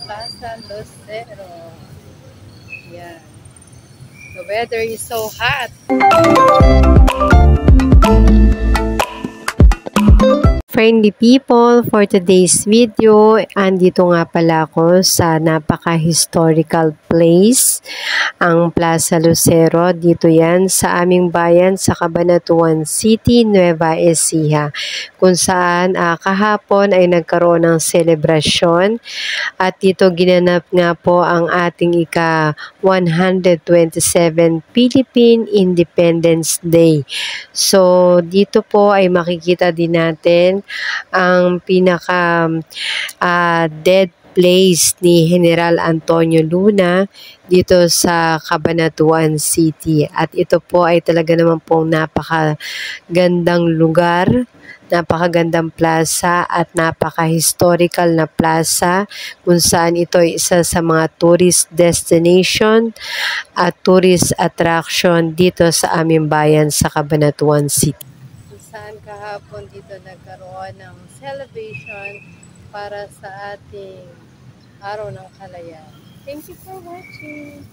Plaza Lucero. Yan. The weather is so hot. Friendly people, for today's video, andito nga pala ako sa napaka-historical place, ang Plaza Lucero. Dito yan sa aming bayan sa Cabanatuan City, Nueva Ecija, kung saan kahapon ay nagkaroon ng selebrasyon at dito ginanap nga po ang ating ika-127 Philippine Independence Day. So, dito po ay makikita din natin ang pinaka dead place ni General Antonio Luna dito sa Cabanatuan City. At ito po ay talaga naman pong napakagandang lugar, napakagandang plaza at napaka-historical na plaza kung saan ito ay isa sa mga tourist destination at tourist attraction dito sa aming bayan sa Cabanatuan City. Saan kahapon dito nagkaroon ng celebration para sa ating Araw ng Kalayaan. Thank you for watching.